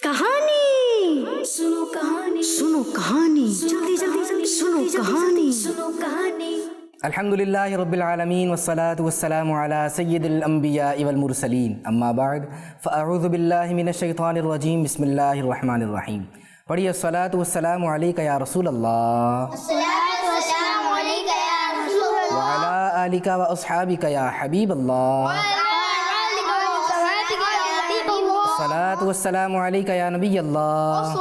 कहानी सुनो, कहानी सुनो, कहानी जल्दी जल्दी जल्दी सुनो, कहानी सुनो, कहानी। अल्हम्दुलिल्लाहि रब्बिल आलमीन वस्सलातु वस्सलामु अला सय्यिदिल अंबियाइ वल मुरसलीन अम्मा बाद फ़अऊज़ु बिल्लाहि मिनश शैतानिर रजीम बिस्मिल्लाहिर रहमानिर रहीम। पढ़िए अस्सलातु वस्सलामु अलैका या रसूल अल्लाह व अला आलिका व अस्हाबिका या हबीब अल्लाह। अस्सलातु वस्सलामु अलैका या नबी अल्लाह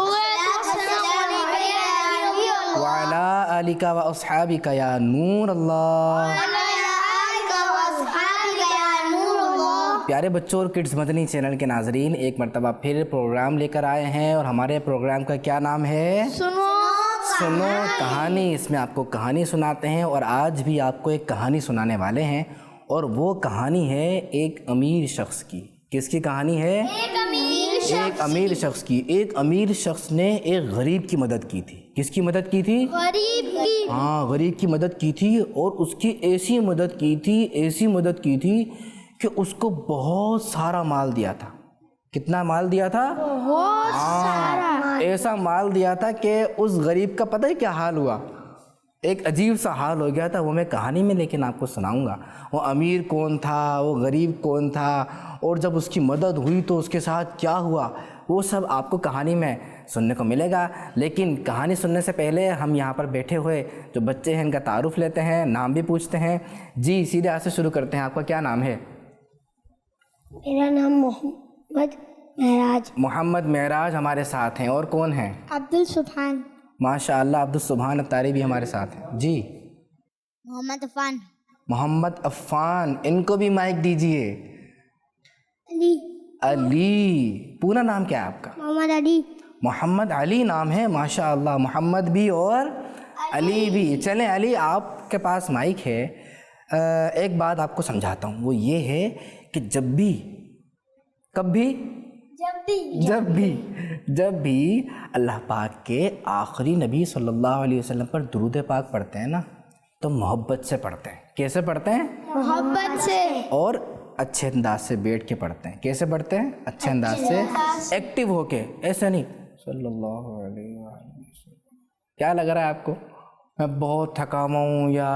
व अला आलिका व अस्हाबिका या नूर अल्लाह। प्यारे बच्चों और किड्स मदनी चैनल के नाजरीन, एक मरतबा फिर प्रोग्राम लेकर आए हैं और हमारे प्रोग्राम का क्या नाम है? सुनो कहानी। इसमें आपको कहानी सुनाते हैं और आज भी आपको एक कहानी सुनाने वाले हैं और वो कहानी है एक अमीर शख्स की। किसकी कहानी है? एक अमीर शख्स की। एक अमीर शख्स ने एक गरीब की मदद की थी। किसकी मदद की थी? गरीब की। हाँ, गरीब की मदद की थी और उसकी ऐसी मदद की थी कि उसको बहुत सारा माल दिया था। कितना माल दिया था? बहुत सारा। ऐसा माल दिया था कि उस गरीब का पता है क्या हाल हुआ? एक अजीब सा हाल हो गया था। वो मैं कहानी में लेकिन आपको सुनाऊंगा। वो अमीर कौन था, वो गरीब कौन था और जब उसकी मदद हुई तो उसके साथ क्या हुआ, वो सब आपको कहानी में सुनने को मिलेगा। लेकिन कहानी सुनने से पहले हम यहाँ पर बैठे हुए जो बच्चे हैं इनका तारुफ लेते हैं, नाम भी पूछते हैं। जी, सीधे आज से शुरू करते हैं। आपका क्या नाम है? मेरा नाम मोहम्मद महराज हमारे साथ हैं। और कौन हैं? अब्दुल सुभान। माशाअल्लाह, अब्दुल सुभान अत्तारी भी हमारे साथ हैं। जी, मोहम्मद अफ़ान। इनको भी माइक दीजिए। अली। पूरा नाम क्या है आपका? मोहम्मद अली नाम है। माशाअल्लाह, मोहम्मद भी और अली भी। चलें अली, आपके पास माइक है। एक बात आपको समझाता हूँ, वो ये है कि जब भी अल्लाह पाक के आखिरी नबी सल्लल्लाहु अलैहि वसल्लम पर दुरूद पाक पढ़ते हैं ना, तो मोहब्बत से पढ़ते हैं। कैसे पढ़ते हैं? मोहब्बत से। और अच्छे अंदाज से बैठ के पढ़ते हैं। कैसे पढ़ते हैं? अच्छे अंदाज से, एक्टिव होके। ऐसे नहीं सल्लल्लाहु अलैहि वसल्लम। क्या लग रहा है आपको? मैं बहुत थका हुआ हूँ या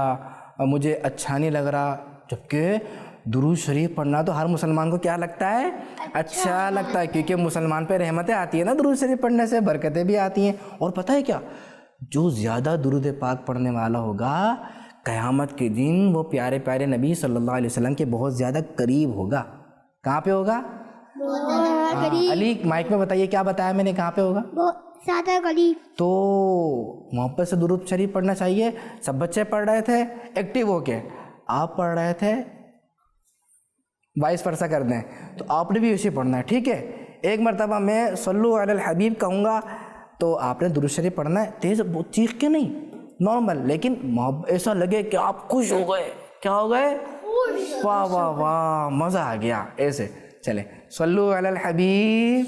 मुझे अच्छा नहीं लग रहा। जबकि दुरूद शरीफ पढ़ना तो हर मुसलमान को क्या लगता है? अच्छा लगता है, क्योंकि मुसलमान पे रहमतें आती है ना दुरूद शरीफ पढ़ने से, बरकतें भी आती हैं। और पता है क्या, जो ज़्यादा दुरूद पाक पढ़ने वाला होगा क़यामत के दिन वो प्यारे प्यारे नबी सल्लल्लाहु अलैहि वसल्लम के बहुत ज़्यादा करीब होगा। कहाँ पे होगा? अली माइक में बताइए, क्या बताया मैंने, कहाँ पे होगा? ज़्यादा करीब। तो मोहब्बत से दुरूद शरीफ पढ़ना चाहिए। सब बच्चे पढ़ रहे थे एक्टिव होके, आप पढ़ रहे थे वाइस वर्सा कर दें, तो आपने भी उसे पढ़ना है। ठीक है, एक मरतबा मैं सल्लु अलल हबीब कहूँगा तो आपने दुरूद शरीफ पढ़ना है। तेज़ चीख के नहीं, नॉर्मल, लेकिन ऐसा लगे कि आप खुश हो गए। क्या हो गए? वाह वाह वाह, मज़ा आ गया। ऐसे चले, सल्लु अलल हबीब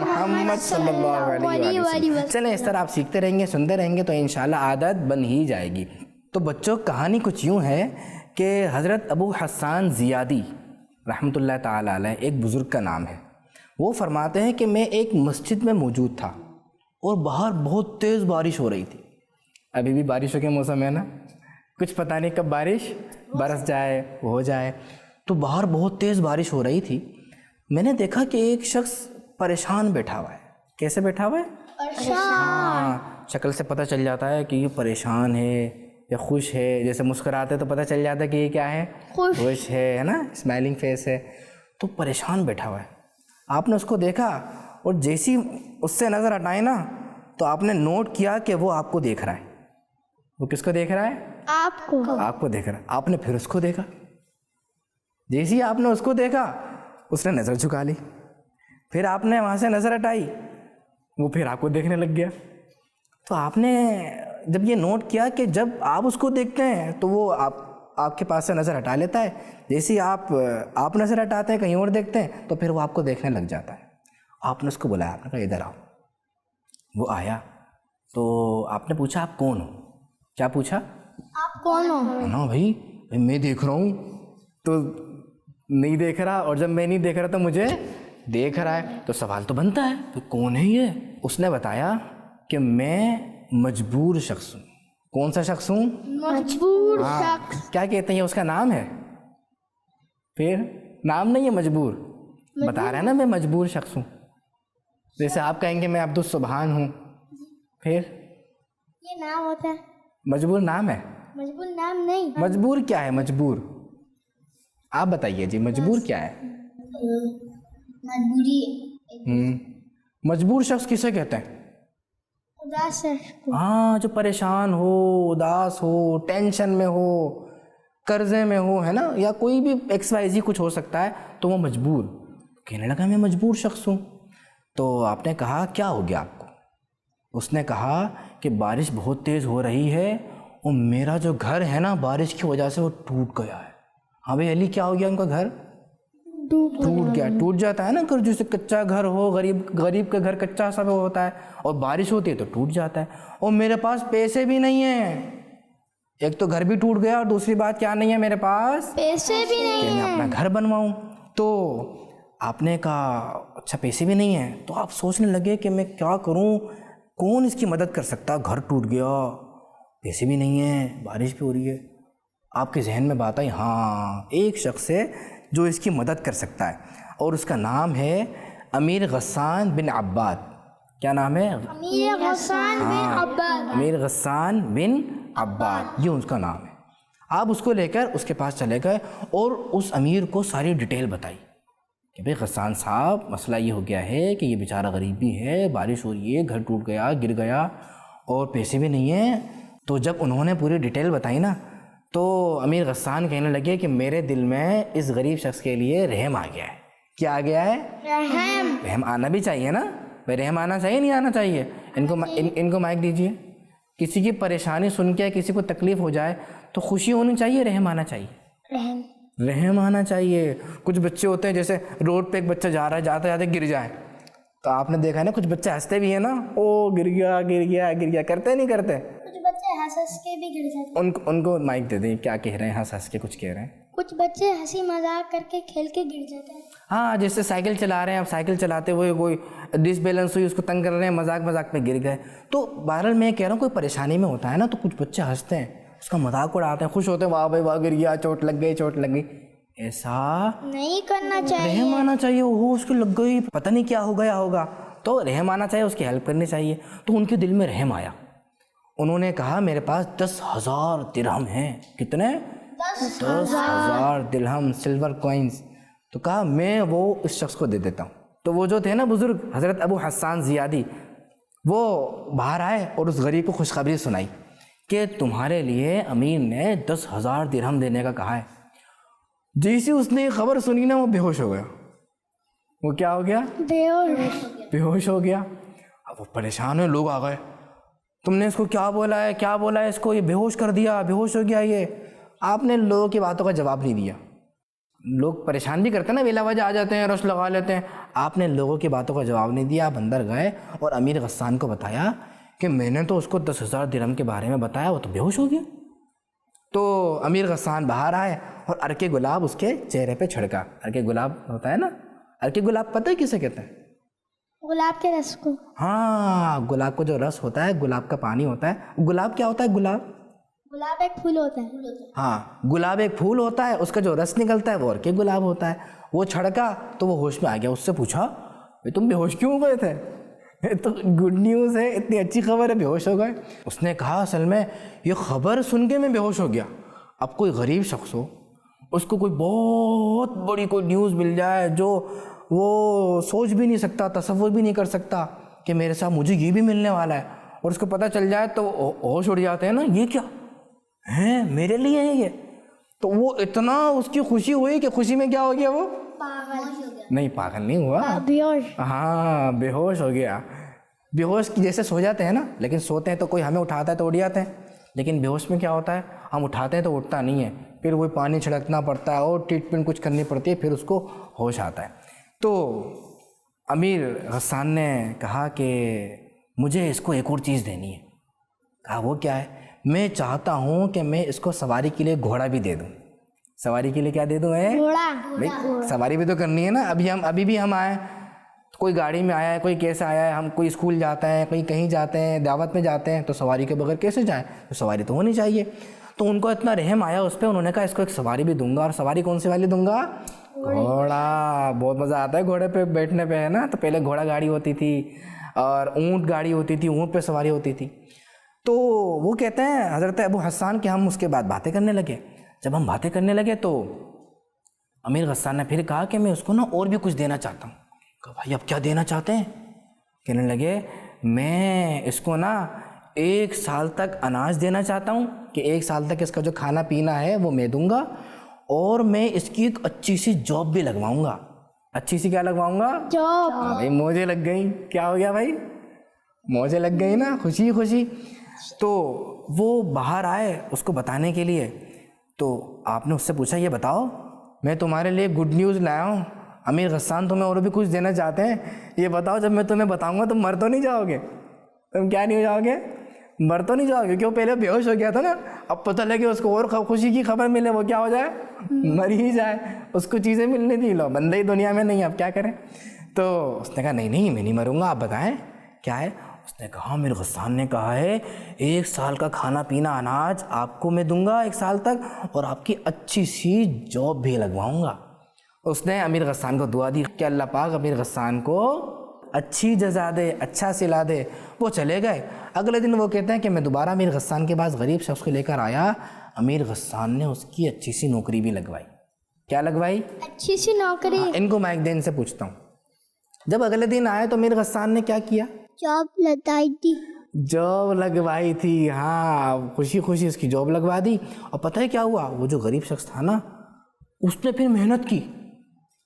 मोहम्मद सल्लल्लाहु अलैहि वसल्लम। चलें, इस तरह आप सीखते रहेंगे, सुनते रहेंगे तो इंशाल्लाह आदत बन ही जाएगी। तो बच्चों, कहानी कुछ यूँ है कि हज़रत अबू हसन ज़ियादी रहमतुल्लाह ताला अलैह, एक बुज़ुर्ग का नाम है। वो फरमाते हैं कि मैं एक मस्जिद में मौजूद था और बाहर बहुत तेज़ बारिश हो रही थी। अभी भी बारिशों के मौसम है ना, कुछ पता नहीं कब बारिश बरस जाए, हो जाए। तो बाहर बहुत तेज़ बारिश हो रही थी। मैंने देखा कि एक शख्स परेशान बैठा हुआ है। कैसे बैठा हुआ है? हाँ, शक्ल से पता चल जाता है कि ये परेशान है या खुश है। जैसे मुस्कुराते तो पता चल जाता है कि ये क्या है? खुश है ना, स्माइलिंग फेस है। तो परेशान बैठा हुआ है। आपने उसको देखा और जैसी उससे नज़र हटाई ना, तो आपने नोट किया कि वो आपको देख रहा है। वो किसको देख रहा है? आपको देख रहा है। आपने फिर उसको देखा। जैसे ही आपने उसको देखा, उसने नज़र झुका ली। फिर आपने वहाँ से नज़र हटाई, वो फिर आपको देखने लग गया। तो आपने जब ये नोट किया कि जब आप उसको देखते हैं तो वो आपके पास से नज़र हटा लेता है। जैसे ही आप नज़र हटाते हैं, कहीं और देखते हैं, तो फिर वो आपको देखने लग जाता है। आपने उसको बुलाया, आपने कहा इधर आओ। वो आया तो आपने पूछा आप कौन हो? क्या पूछा? आप कौन हो? ना भाई, मैं देख रहा हूँ तो नहीं देख रहा, और जब मैं नहीं देख रहा तो मुझे देख रहा है तो सवाल तो बनता है तो कौन है ये। उसने बताया कि मैं मजबूर शख्स हूँ। कौन सा शख्स हूँ? मजबूर हाँ, शख्स। क्या कहते हैं, उसका नाम है? फिर नाम नहीं है मजबूर, बता रहा है ना मैं मजबूर शख्स हूँ। जैसे आप कहेंगे मैं अब्दुल सुबहान हूँ, फिर ये नाम होता है, मजबूर नाम है। मजबूर नाम नहीं। मजबूर क्या है? मजबूर आप बताइए जी, मजबूर क्या है? मजबूरी। मजबूर शख्स किसे कहते हैं? उदास है। हाँ, जो परेशान हो, उदास हो, टेंशन में हो, कर्जे में हो, है ना, या कोई भी XYZ कुछ हो सकता है, तो वो मजबूर। कहने लगा मैं मजबूर शख्स हूँ। तो आपने कहा क्या हो गया आपको? उसने कहा कि बारिश बहुत तेज़ हो रही है और मेरा जो घर है ना बारिश की वजह से वो टूट गया है। हाँ भाई अली, क्या हो गया? उनका घर टूट गया। टूट जाता है ना घर, जैसे कच्चा घर हो, गरीब का घर कच्चा सा होता है, और बारिश होती है तो टूट जाता है। और मेरे पास पैसे भी नहीं है, एक तो घर भी टूट गया और दूसरी बात क्या नहीं है मेरे पास? पैसे भी नहीं कि मैं अपना घर बनवाऊं। तो आपने कहा अच्छा पैसे भी नहीं है, तो आप सोचने लगे कि मैं क्या करूं, कौन इसकी मदद कर सकता? घर टूट गया, पैसे भी नहीं है, बारिश भी हो रही है। आपके जहन में बात आई, हाँ एक शख्स है जो इसकी मदद कर सकता है, और उसका नाम है अमीर गस्सान बिन अब्बाद। क्या नाम है? अमीर गस्सान बिन अब्बाद। अमीर गस्सान बिन अब्बाद, ये उसका नाम है। आप उसको लेकर उसके पास चले गए और उस अमीर को सारी डिटेल बताई कि भाई गस्सान साहब मसला ये हो गया है कि ये बेचारा गरीब भी है, बारिश हो रही है, घर टूट गया, गिर गया और पैसे भी नहीं हैं। तो जब उन्होंने पूरी डिटेल बताई ना, तो अमीर गस्सान कहने लगे कि मेरे दिल में इस गरीब शख्स के लिए रहम आ गया है। क्या आ गया है? रहम आना भी चाहिए ना भाई, रहम आना चाहिए नहीं आना चाहिए? इनको माइक दीजिए। किसी की परेशानी सुन के किसी को तकलीफ हो जाए तो खुशी होनी चाहिए, रहम आना चाहिए? रहम आना चाहिए। कुछ बच्चे होते हैं, जैसे रोड पे एक बच्चा जा रहा है, जाते जाते गिर जाए, तो आपने देखा है ना कुछ बच्चे हंसते भी है ना, ओ गिर गया गिर गया गिर गया, करते नहीं करते? कुछ बच्चे हंस के भी गिर जाते। उनको माइक दे दें, क्या कह रहे हैं? हंस के कुछ कह रहे हैं। कुछ बच्चे हंसी मजाक करके खेल के गिर जाते हैं। हाँ, जैसे साइकिल चला रहे हैं, अब साइकिल चलाते हुए कोई डिसबैलेंस हुई, उसको तंग कर रहे हैं, मजाक में गिर गए। तो बहरहाल मैं कह रहा हूँ कोई परेशानी में होता है ना, तो कुछ बच्चे हंसते हैं, उसका मजाक उड़ाते हैं, खुश होते हैं, वाह भाई वाह गिर गया, चोट लग गई। ऐसा नहीं करना चाहिए। रहम आना चाहिए। वो उसको लग गई, पता नहीं क्या हो गया होगा, तो रहम आना चाहिए, उसकी हेल्प करनी चाहिए। तो उनके दिल में रहम आया। उन्होंने कहा मेरे पास 10,000 दिरहम हैं। कितने? 10,000 दिरहम, सिल्वर कॉइन्स। तो कहा मैं वो इस शख्स को दे देता हूँ। तो वो जो थे ना बुजुर्ग हज़रत अबू हस्सान ज़ियादी, वो बाहर आए और उस गरीब को खुशखबरी सुनाई कि तुम्हारे लिए अमीर ने 10,000 दिरहम देने का कहा है। जैसे उसने ये खबर सुनी ना, वो बेहोश हो गया। वो क्या हो गया? बेहोश हो गया। अब वो परेशान है, लोग आ गए, तुमने इसको क्या बोला है इसको, ये बेहोश कर दिया, बेहोश हो गया ये। आपने लोगों की बातों का जवाब नहीं दिया। लोग परेशान भी करते हैं ना, बेला वजह आ जाते हैं, रश लगा लेते हैं। आपने लोगों की बातों का जवाब नहीं दिया। आप अंदर गए और अमीर गस्सान को बताया कि मैंने तो उसको 10,000 दिरहम के बारे में बताया, वो तो बेहोश हो गया। तो अमीर गस्सान बाहर आए और अर्के गुलाब उसके चेहरे पे छिड़का। अर्के गुलाब होता है ना, अर्के गुलाब पता है किसे कहते हैं? गुलाब के रस को। हाँ, गुलाब का जो रस होता है, गुलाब का पानी होता है। गुलाब क्या होता है? गुलाब एक फूल होता है। हाँ, गुलाब एक फूल होता है, उसका जो रस निकलता है वो अर्के गुलाब होता है। वो छड़का तो वो होश में आ गया। उससे पूछा भाई तुम बेहोश क्यों हो गए थे? तो गुड न्यूज़ है, इतनी अच्छी खबर है, बेहोश हो गए। उसने कहा असल में ये खबर सुन के मैं बेहोश हो गया। अब कोई गरीब शख्स हो, उसको कोई बहुत बड़ी कोई न्यूज़ मिल जाए जो वो सोच भी नहीं सकता, तसव्वुर भी नहीं कर सकता कि मेरे साथ मुझे ये भी मिलने वाला है, और उसको पता चल जाए तो होश उड़ जाते हैं ना, ये क्या है मेरे लिए है ये। तो वो इतना उसकी खुशी हुई कि खुशी में क्या हो गया, वो नहीं पागल नहीं हुआ, हाँ बेहोश हो गया। बेहोश की जैसे सो जाते हैं ना, लेकिन सोते हैं तो कोई हमें उठाता है तो उड़ जाते हैं, लेकिन बेहोश में क्या होता है, हम उठाते हैं तो उठता नहीं है, फिर वही पानी छिड़कना पड़ता है और ट्रीटमेंट कुछ करनी पड़ती है, फिर उसको होश आता है। तो अमीर गस्सान ने कहा कि मुझे इसको एक और चीज़ देनी है। कहा वो क्या है? मैं चाहता हूँ कि मैं इसको सवारी के लिए घोड़ा भी दे दूँ। सवारी के लिए क्या दे दूं मैं? घोड़ा। भाई सवारी भी तो करनी है ना। अभी भी हम आए, कोई गाड़ी में आया है, कोई कैसे आया है, हम कोई स्कूल जाते हैं, कोई कहीं जाते हैं, दावत में जाते हैं, तो सवारी के बगैर कैसे जाएं? तो सवारी तो होनी चाहिए। तो उनको इतना रहम आया उस पर, उन्होंने कहा इसको एक सवारी भी दूंगा। और सवारी कौन सी वाली दूंगा? घोड़ा। बहुत मज़ा आता है घोड़े पे बैठने पे, है ना। तो पहले घोड़ा गाड़ी होती थी और ऊँट गाड़ी होती थी, ऊँट पे सवारी होती थी। तो वो कहते हैं हज़रत अबू हस्सान कि हम उसके बाद बातें करने लगे। जब हम बातें करने लगे तो अमीर गस्सान ने फिर कहा कि मैं उसको ना और भी कुछ देना चाहता हूँ। कहा भाई अब क्या देना चाहते हैं? कहने लगे मैं इसको ना 1 साल तक अनाज देना चाहता हूँ, कि 1 साल तक इसका जो खाना पीना है वो मैं दूंगा, और मैं इसकी एक अच्छी सी जॉब भी लगवाऊंगा। अच्छी सी क्या लगवाऊंगा? जॉब। हाँ भाई मौजे लग गई। क्या हो गया भाई? मौजे लग गई ना, खुशी खुशी। तो वो बाहर आए उसको बताने के लिए। तो आपने उससे पूछा ये बताओ मैं तुम्हारे लिए गुड न्यूज़ लाया हूँ, अमीर गस्सान तुम्हें और भी कुछ देना चाहते हैं, ये बताओ जब मैं तुम्हें बताऊंगा तुम मर तो नहीं जाओगे? तुम क्या नहीं हो जाओगे? मर तो नहीं जाओगे? क्यों पहले बेहोश हो गया था ना, अब पता लगे उसको और खुशी की खबर मिले, वो क्या हो जाए? मर ही जाए। उसको चीज़ें मिलने थी, लो बंदे ही दुनिया में नहीं, अब क्या करें? तो उसने कहा नहीं नहीं मैं नहीं मरूंगा, आप बताएं क्या है? उसने कहा अमीर गस्सान ने कहा है 1 साल का खाना पीना अनाज आपको मैं दूंगा 1 साल तक, और आपकी अच्छी सी जॉब भी लगवाऊंगा। उसने अमीर गस्सान को दुआ दी कि अल्लाह पाक अमीर गस्सान को अच्छी जज़ा दे, अच्छा सिला दे। वो चले गए। अगले दिन वो कहते हैं कि मैं दोबारा अमीर गस्सान के पास गरीब शख्स को लेकर आया। अमीर गस्सान ने उसकी अच्छी सी नौकरी भी लगवाई। क्या लगवाई? अच्छी सी नौकरी। इनको मैं एक दिन से पूछता हूँ। जब अगले दिन आए तो अमीर गस्सान ने क्या किया? जॉब लगाई थी। जॉब लगवाई थी, हाँ, खुशी खुशी उसकी जॉब लगवा दी। और पता है क्या हुआ? वो जो गरीब शख्स था ना, उसने फिर मेहनत की,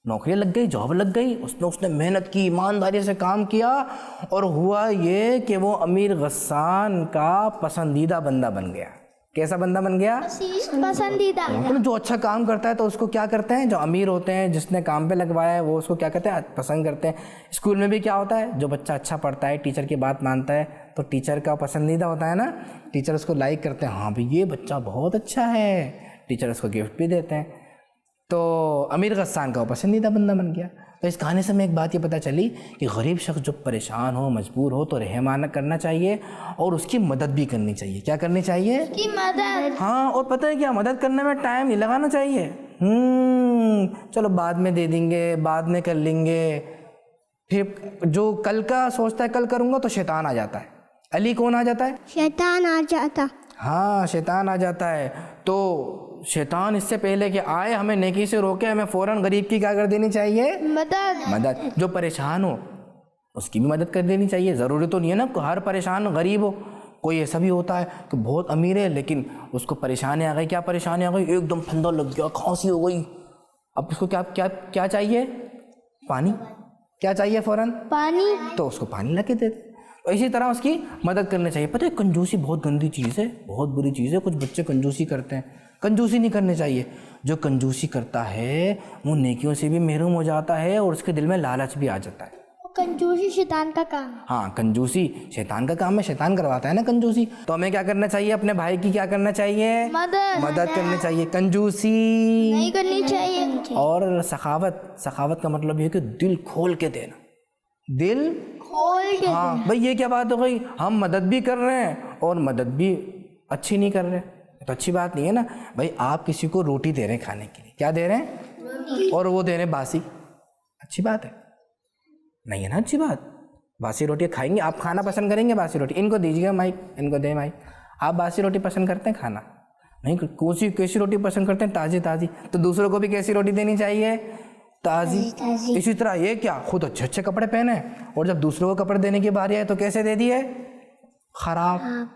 नौकरी लग गई, जॉब लग गई, उसने मेहनत की, ईमानदारी से काम किया, और हुआ ये कि वो अमीर गस्सान का पसंदीदा बंदा बन गया। कैसा बंदा बन गया? पसंदीदा। जो अच्छा काम करता है तो उसको क्या करते हैं, जो अमीर होते हैं जिसने काम पे लगवाया है वो उसको क्या कहते हैं? पसंद करते हैं। स्कूल में भी क्या होता है, जो बच्चा अच्छा पढ़ता है, टीचर की बात मानता है, तो टीचर का पसंदीदा होता है ना, टीचर उसको लाइक करते हैं, हाँ भाई ये बच्चा बहुत अच्छा है, टीचर उसको गिफ्ट भी देते हैं। तो अमीर गस्सान का वो पसंदीदा बंदा बन गया। तो इस कहानी से हमें एक बात ये पता चली कि गरीब शख्स जो परेशान हो, मजबूर हो, तो रहमाना करना चाहिए और उसकी मदद भी करनी चाहिए। क्या करनी चाहिए? उसकी मदद। हाँ, और पता है क्या, मदद करने में टाइम नहीं लगाना चाहिए। चलो बाद में दे देंगे, बाद में कर लेंगे, फिर जो कल का सोचता है कल करूँगा तो शैतान आ जाता है। अली कौन आ जाता है? शैतान आ जाता। हाँ, शैतान आ जाता है। तो शैतान इससे पहले कि आए हमें नेकी से रोके, हमें फ़ौरन गरीब की क्या कर देनी चाहिए? मदद। जो परेशान हो उसकी भी मदद कर देनी चाहिए। ज़रूरी तो नहीं है ना हर परेशान गरीब हो, कोई ऐसा भी होता है कि बहुत अमीर है लेकिन उसको परेशानी आ गई। क्या परेशानी आ गई? एकदम फंदा लग गया, खांसी हो गई। अब उसको क्या क्या क्या चाहिए? पानी। क्या चाहिए फ़ौरन? पानी। तो उसको पानी ला के दे दे। तो इसी तरह उसकी मदद करनी चाहिए। पता है कंजूसी बहुत गंदी चीज़ है, बहुत बुरी चीज़ है। कुछ बच्चे कंजूसी करते हैं, कंजूसी नहीं करनी चाहिए। जो कंजूसी करता है वो नेकियों से भी महरूम हो जाता है और उसके दिल में लालच भी आ जाता है। कंजूसी शैतान का काम। हाँ, कंजूसी शैतान का काम है, शैतान करवाता है ना कंजूसी। तो हमें क्या करना चाहिए? अपने भाई की क्या करना चाहिए? मदद करनी चाहिए, कंजूसी नहीं करनी चाहिए। और सखावत का मतलब ये है कि दिल खोल के देना, दिल खोल के। हाँ भाई, ये क्या बात हो गई? हम मदद भी कर रहे हैं और मदद भी अच्छी नहीं कर रहे, तो अच्छी बात नहीं है ना भाई। आप किसी को रोटी दे रहे हैं खाने के लिए, क्या दे रहे हैं? और वो दे रहे हैं बासी, अच्छी बात है? नहीं है ना अच्छी बात। बासी रोटी खाएंगे? आप खाना पसंद करेंगे बासी रोटी? इनको दीजिएगा माइक, इनको दे माइक। आप बासी रोटी पसंद करते हैं खाना? नहीं। कैसी रोटी पसंद करते हैं? ताज़ी। तो दूसरों को भी कैसी रोटी देनी चाहिए? ताज़ी। इसी तरह ये क्या, खुद अच्छे कपड़े पहने और जब दूसरों को कपड़े देने की बारी आए तो कैसे दे दिए? खराब।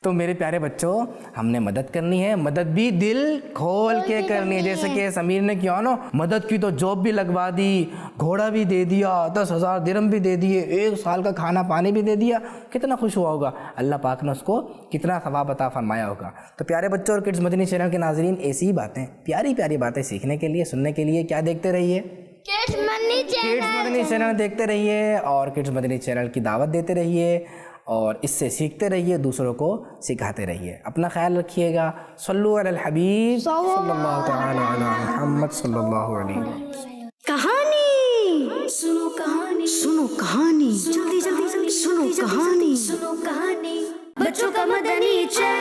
तो मेरे प्यारे बच्चों, हमने मदद करनी है, मदद भी दिल खोल के करनी है। जैसे कि समीर ने किया ना, मदद की तो जॉब भी लगवा दी, घोड़ा भी दे दिया, 10,000 दिरहम भी दे दिए, 1 साल का खाना पानी भी दे दिया। कितना खुश हुआ होगा, अल्लाह पाक ने उसको कितना सवाब अता फरमाया होगा। तो प्यारे बच्चों और किड्स मदनी चैनल के नाजरीन, ऐसी ही बातें, प्यारी प्यारी बातें सीखने के लिए, सुनने के लिए क्या देखते रहिए? किड्स मदनी चैनल देखते रहिए और किड्स मदनी चैनल की दावत देते रहिए। और इससे सीखते रहिए, दूसरों को सिखाते रहिए। अपना ख्याल रखिएगा। सल्लु अलल हबीब सल्लल्लाहु तआला अला मुहम्मद सल्लल्लाहु अलैहि वसल्लम। कहानी सुनो, कहानी सुनो, कहानी जल्दी जल्दी जल्दी सुनो, कहानी सुनो, कहानी बच्चों का मदनी चैनल।